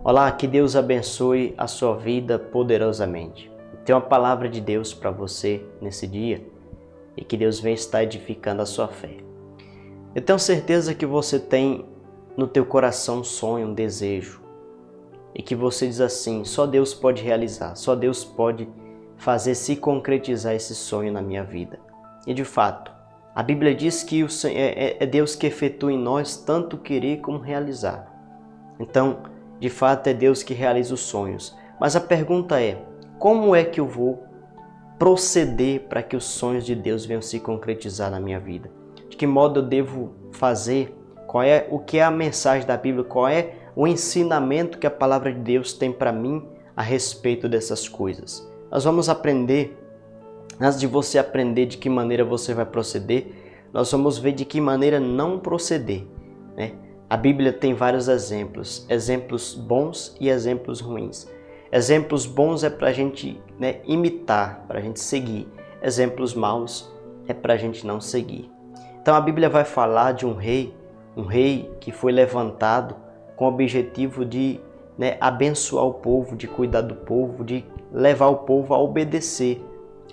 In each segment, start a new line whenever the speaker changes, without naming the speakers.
Olá, que Deus abençoe a sua vida poderosamente. Tem uma palavra de Deus para você nesse dia e que Deus venha estar edificando a sua fé. Eu tenho certeza que você tem no teu coração um sonho, um desejo e que você diz assim, só Deus pode realizar, só Deus pode fazer se concretizar esse sonho na minha vida. E de fato, a Bíblia diz que é Deus que efetua em nós tanto querer como realizar. Então, de fato, é Deus que realiza os sonhos. Mas a pergunta é, como é que eu vou proceder para que os sonhos de Deus venham se concretizar na minha vida? De que modo eu devo fazer? O que é a mensagem da Bíblia? Qual é o ensinamento que a palavra de Deus tem para mim a respeito dessas coisas? Nós vamos aprender, antes de você aprender de que maneira você vai proceder, nós vamos ver de que maneira não proceder, né? A Bíblia tem vários exemplos bons e exemplos ruins. Exemplos bons é para a gente imitar, para a gente seguir. Exemplos maus é para a gente não seguir. Então a Bíblia vai falar de um rei que foi levantado com o objetivo de abençoar o povo, de cuidar do povo, de levar o povo a obedecer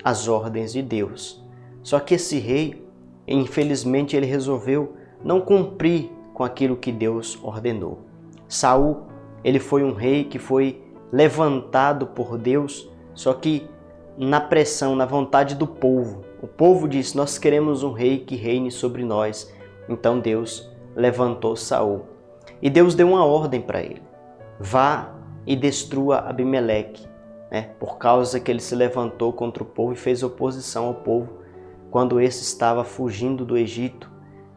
às ordens de Deus. Só que esse rei, infelizmente, ele resolveu não cumprir com aquilo que Deus ordenou. Saul, ele foi um rei que foi levantado por Deus, só que na pressão, na vontade do povo. O povo disse, nós queremos um rei que reine sobre nós. Então Deus levantou Saul. E Deus deu uma ordem para ele. Vá e destrua Abimeleque, por causa que ele se levantou contra o povo e fez oposição ao povo quando esse estava fugindo do Egito.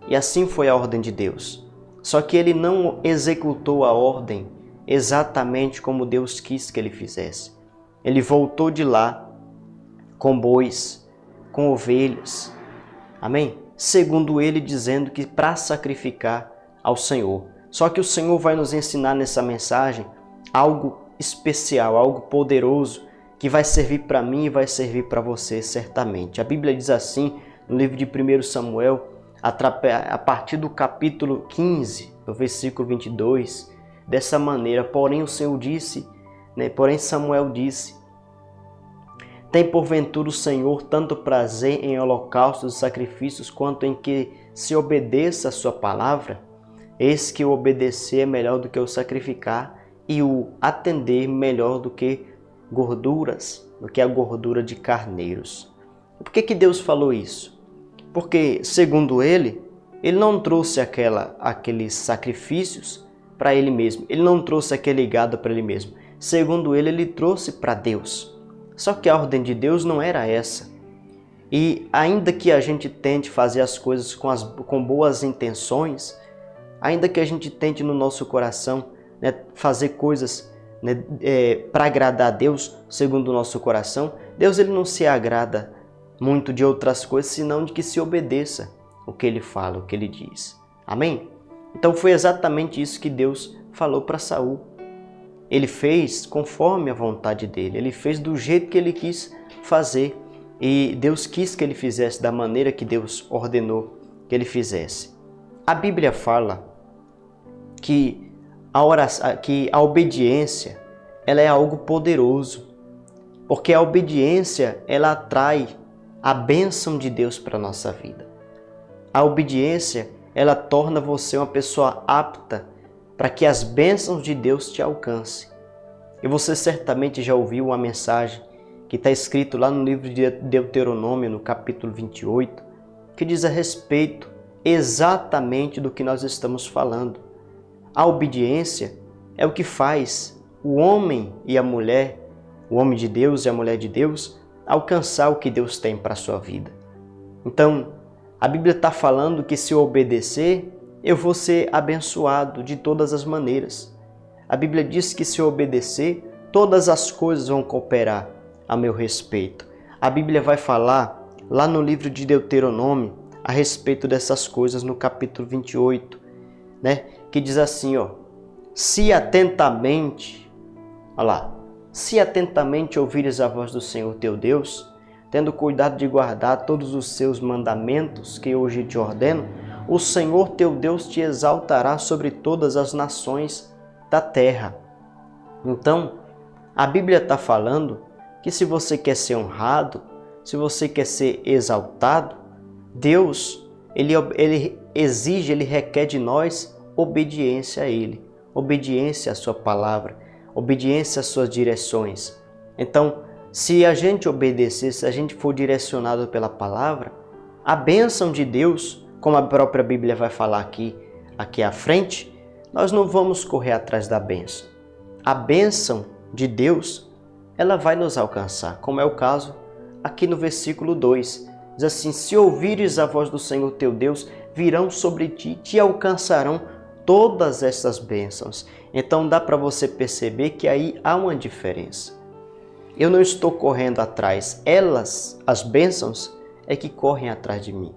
E assim foi a ordem de Deus. Só que ele não executou a ordem exatamente como Deus quis que ele fizesse. Ele voltou de lá com bois, com ovelhas, amém? Segundo ele, dizendo que para sacrificar ao Senhor. Só que o Senhor vai nos ensinar nessa mensagem algo especial, algo poderoso, que vai servir para mim e vai servir para você certamente. A Bíblia diz assim, no livro de 1 Samuel, a partir do capítulo 15, no versículo 22, dessa maneira, porém o Senhor disse, porém Samuel disse, tem porventura o Senhor tanto prazer em holocaustos e sacrifícios, quanto em que se obedeça a sua palavra? Eis que o obedecer é melhor do que o sacrificar, e o atender melhor do que a gordura de carneiros. Por que Deus falou isso? Porque, segundo ele não trouxe aqueles sacrifícios para ele mesmo. Ele não trouxe aquele gado para ele mesmo. Segundo ele trouxe para Deus. Só que a ordem de Deus não era essa. E ainda que a gente tente fazer as coisas com boas intenções, ainda que a gente tente no nosso coração fazer coisas para agradar a Deus, segundo o nosso coração, Deus ele não se agrada muito de outras coisas, senão de que se obedeça o que ele fala, o que ele diz. Amém? Então foi exatamente isso que Deus falou para Saul. Ele fez conforme a vontade dele, ele fez do jeito que ele quis fazer. E Deus quis que ele fizesse da maneira que Deus ordenou que ele fizesse. A Bíblia fala que a obediência ela é algo poderoso, porque a obediência ela atrai a bênção de Deus para a nossa vida. A obediência, ela torna você uma pessoa apta para que as bênçãos de Deus te alcancem. E você certamente já ouviu uma mensagem que está escrito lá no livro de Deuteronômio, no capítulo 28, que diz a respeito exatamente do que nós estamos falando. A obediência é o que faz o homem e a mulher, o homem de Deus e a mulher de Deus, alcançar o que Deus tem para a sua vida. Então, a Bíblia está falando que se eu obedecer, eu vou ser abençoado de todas as maneiras. A Bíblia diz que se eu obedecer, todas as coisas vão cooperar a meu respeito. A Bíblia vai falar lá no livro de Deuteronômio a respeito dessas coisas no capítulo 28, que diz assim, se atentamente ouvires a voz do Senhor teu Deus, tendo cuidado de guardar todos os seus mandamentos que hoje te ordeno, o Senhor teu Deus te exaltará sobre todas as nações da terra. Então, a Bíblia está falando que se você quer ser honrado, se você quer ser exaltado, Deus, ele exige, ele requer de nós obediência a Ele, obediência à sua palavra, obediência às suas direções. Então, se a gente obedecer, se a gente for direcionado pela palavra, a bênção de Deus, como a própria Bíblia vai falar aqui à frente, nós não vamos correr atrás da bênção. A bênção de Deus, ela vai nos alcançar, como é o caso aqui no versículo 2. Diz assim: se ouvires a voz do Senhor teu Deus, virão sobre ti, te alcançarão todas essas bênçãos. Então dá para você perceber que aí há uma diferença. Eu não estou correndo atrás, elas, as bênçãos, é que correm atrás de mim.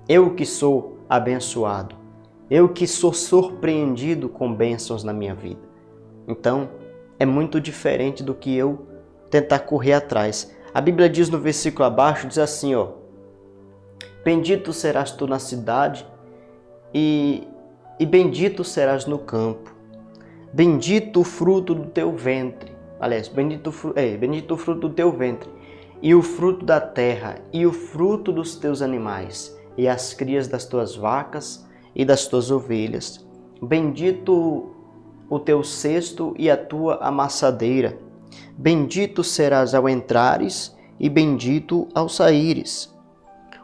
Eu que sou abençoado, eu que sou surpreendido com bênçãos na minha vida. Então, é muito diferente do que eu tentar correr atrás. A Bíblia diz no versículo abaixo, diz assim, ó: bendito serás tu na cidade e bendito serás no campo. Bendito o fruto do teu ventre. Aliás, bendito o fruto do teu ventre, e o fruto da terra, e o fruto dos teus animais, e as crias das tuas vacas e das tuas ovelhas. Bendito o teu cesto e a tua amassadeira. Bendito serás ao entrares, e bendito ao saíres.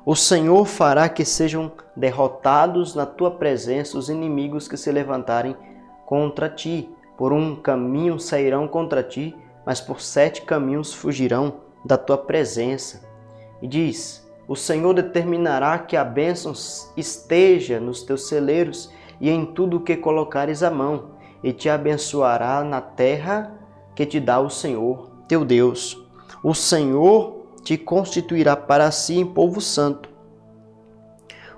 O Senhor fará que sejam derrotados na tua presença os inimigos que se levantarem contra ti. Por um caminho sairão contra ti, mas por 7 caminhos fugirão da tua presença. E diz: o Senhor determinará que a bênção esteja nos teus celeiros e em tudo o que colocares a mão, e te abençoará na terra que te dá o Senhor teu Deus. O Senhor te constituirá para si em povo santo,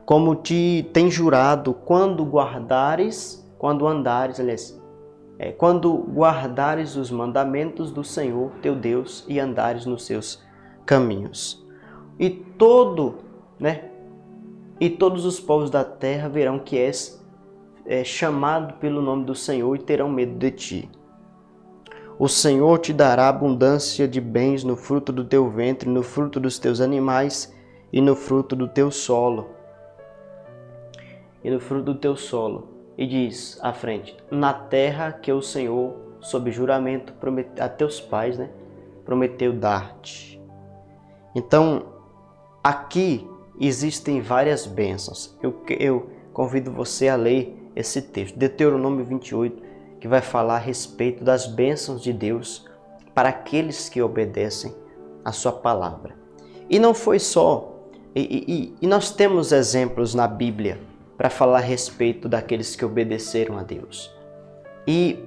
como te tem jurado, quando guardares os mandamentos do Senhor teu Deus e andares nos seus caminhos. E todos os povos da terra verão que és chamado pelo nome do Senhor e terão medo de ti. O Senhor te dará abundância de bens no fruto do teu ventre, no fruto dos teus animais e no fruto do teu solo. E diz à frente: na terra que o Senhor, sob juramento, prometeu a teus pais, prometeu dar-te. Então, aqui existem várias bênçãos. Eu convido você a ler esse texto, Deuteronômio 28, que vai falar a respeito das bênçãos de Deus para aqueles que obedecem a sua palavra. E não foi só, e nós temos exemplos na Bíblia para falar a respeito daqueles que obedeceram a Deus. E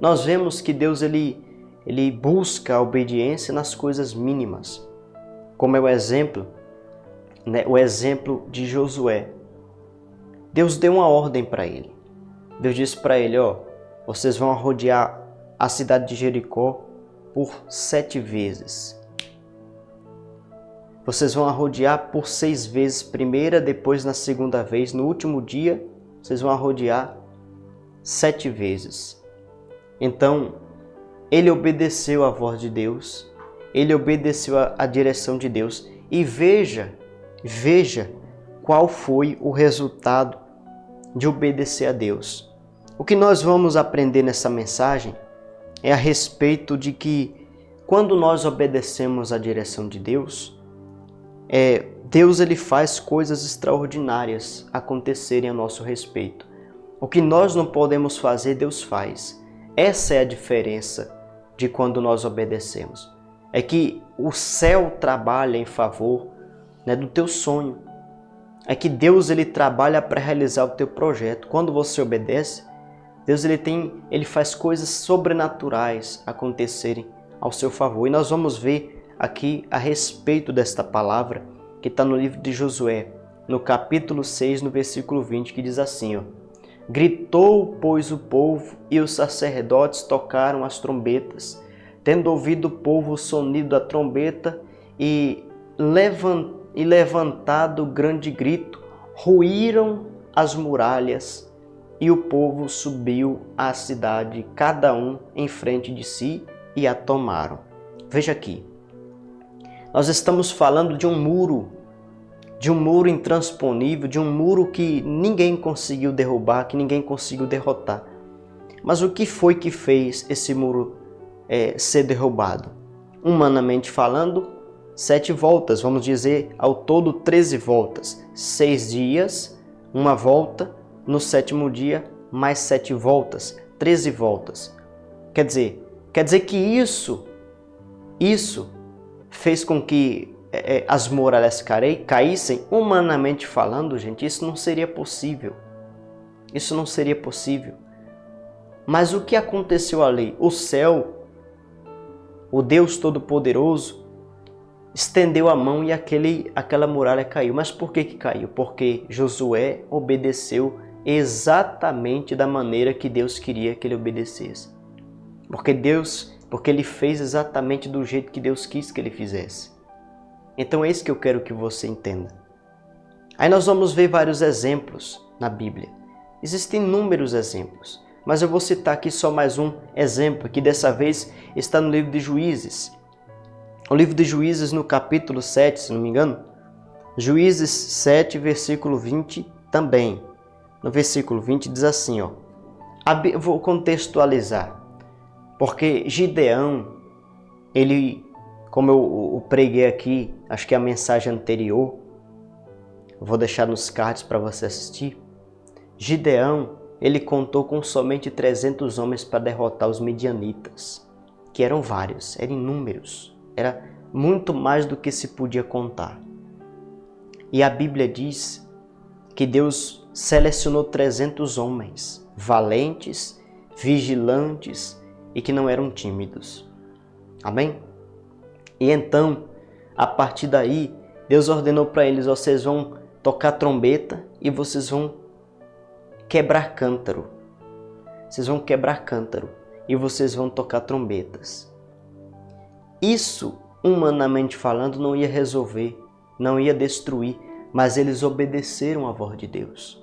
nós vemos que Deus ele busca a obediência nas coisas mínimas, como é o exemplo de Josué. Deus deu uma ordem para ele. Deus disse para ele: vocês vão rodear a cidade de Jericó por 7 vezes. Vocês vão rodear por 6 vezes, primeira, depois na segunda vez, no último dia, vocês vão rodear 7 vezes. Então, ele obedeceu à voz de Deus, ele obedeceu à direção de Deus. E veja qual foi o resultado de obedecer a Deus. O que nós vamos aprender nessa mensagem é a respeito de que quando nós obedecemos à direção de Deus, Deus ele faz coisas extraordinárias acontecerem a nosso respeito. O que nós não podemos fazer, Deus faz. Essa é a diferença de quando nós obedecemos. É que o céu trabalha em favor do teu sonho. É que Deus ele trabalha para realizar o teu projeto. Quando você obedece, Deus ele faz coisas sobrenaturais acontecerem ao seu favor. E nós vamos ver aqui a respeito desta palavra que está no livro de Josué, no capítulo 6, no versículo 20, que diz assim: gritou, pois, o povo, e os sacerdotes tocaram as trombetas. Tendo ouvido o povo o sonido da trombeta e levantado grande grito, ruíram as muralhas e o povo subiu à cidade, cada um em frente de si, e a tomaram. Veja aqui, nós estamos falando de um muro intransponível, de um muro que ninguém conseguiu derrubar, que ninguém conseguiu derrotar. Mas o que foi que fez esse muro ser derrubado? Humanamente falando, 7 voltas, vamos dizer ao todo 13 voltas. 6 dias, uma volta, no 7º dia, mais 7 voltas, 13 voltas. Quer dizer que isso fez com que as muralhas caíssem. Humanamente falando, gente, isso não seria possível. Isso não seria possível. Mas o que aconteceu ali? O céu, o Deus Todo-Poderoso, estendeu a mão e aquela muralha caiu. Mas por que caiu? Porque Josué obedeceu exatamente da maneira que Deus queria que ele obedecesse. Porque ele fez exatamente do jeito que Deus quis que ele fizesse. Então é isso que eu quero que você entenda. Aí nós vamos ver vários exemplos na Bíblia. Existem inúmeros exemplos, mas eu vou citar aqui só mais um exemplo, que dessa vez está no livro de Juízes. O livro de Juízes, no capítulo 7, se não me engano. Juízes 7, versículo 20 também. No versículo 20 diz assim, ó. Vou contextualizar. Porque Gideão, ele, como eu preguei aqui, acho que a mensagem anterior, vou deixar nos cards para você assistir. Gideão, ele contou com somente 300 homens para derrotar os midianitas, que eram vários, eram inúmeros. Era muito mais do que se podia contar. E a Bíblia diz que Deus selecionou 300 homens, valentes, vigilantes e que não eram tímidos. Amém? E então, a partir daí, Deus ordenou para eles, vocês vão tocar trombeta e vocês vão quebrar cântaro. Vocês vão quebrar cântaro e vocês vão tocar trombetas. Isso, humanamente falando, não ia resolver, não ia destruir, mas eles obedeceram à voz de Deus.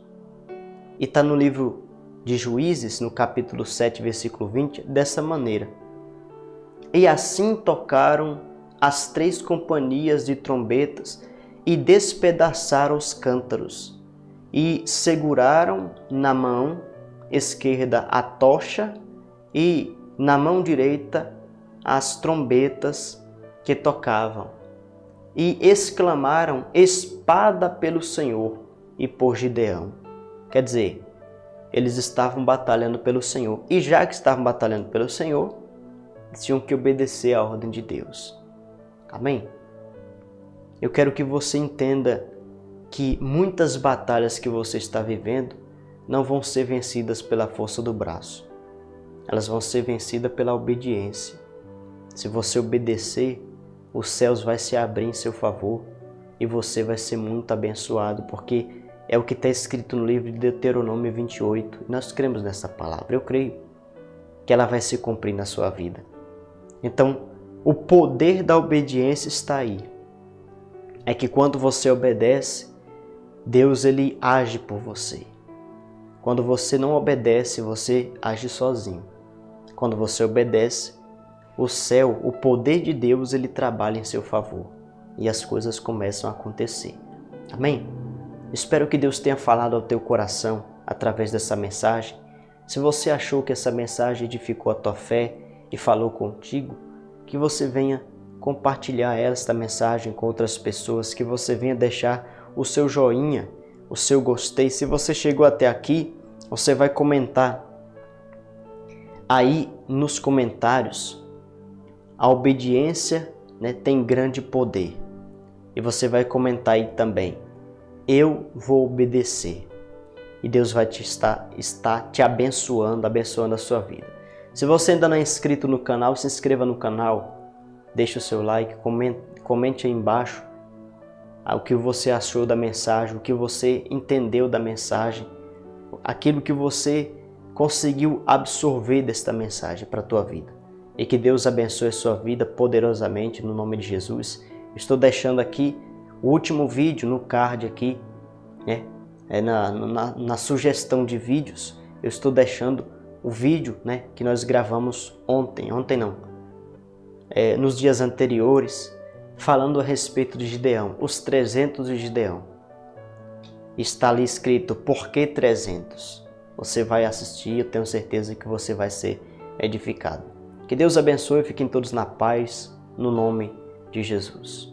E está no livro de Juízes, no capítulo 7, versículo 20, dessa maneira. E assim tocaram as 3 companhias de trombetas e despedaçaram os cântaros, e seguraram na mão esquerda a tocha e na mão direita as trombetas que tocavam, e exclamaram: espada pelo Senhor e por Gideão. Quer dizer, eles estavam batalhando pelo Senhor, e já que estavam batalhando pelo Senhor, eles tinham que obedecer à ordem de Deus. Amém? Eu quero que você entenda que muitas batalhas que você está vivendo não vão ser vencidas pela força do braço. Elas vão ser vencidas pela obediência. Se você obedecer, os céus vão se abrir em seu favor e você vai ser muito abençoado, porque é o que está escrito no livro de Deuteronômio 28. Nós cremos nessa palavra. Eu creio que ela vai se cumprir na sua vida. Então, o poder da obediência está aí. É que quando você obedece, Deus ele age por você. Quando você não obedece, você age sozinho. Quando você obedece, o céu, o poder de Deus, ele trabalha em seu favor. E as coisas começam a acontecer. Amém? Espero que Deus tenha falado ao teu coração através dessa mensagem. Se você achou que essa mensagem edificou a tua fé e falou contigo, que você venha compartilhar esta mensagem com outras pessoas, que você venha deixar o seu joinha, o seu gostei. Se você chegou até aqui, você vai comentar aí nos comentários: a obediência, tem grande poder. E você vai comentar aí também: eu vou obedecer. E Deus vai estar te abençoando a sua vida. Se você ainda não é inscrito no canal, se inscreva no canal. Deixe o seu like, comente aí embaixo o que você achou da mensagem, o que você entendeu da mensagem, aquilo que você conseguiu absorver desta mensagem para a tua vida. E que Deus abençoe a sua vida poderosamente no nome de Jesus. Estou deixando aqui o último vídeo no card aqui, na sugestão de vídeos. eu estou deixando o vídeo, né, que nós gravamos nos dias anteriores, falando a respeito de Gideão, os 300 de Gideão. Está ali escrito, por que 300? Você vai assistir, eu tenho certeza que você vai ser edificado. Que Deus abençoe, fiquem todos na paz, no nome de Jesus.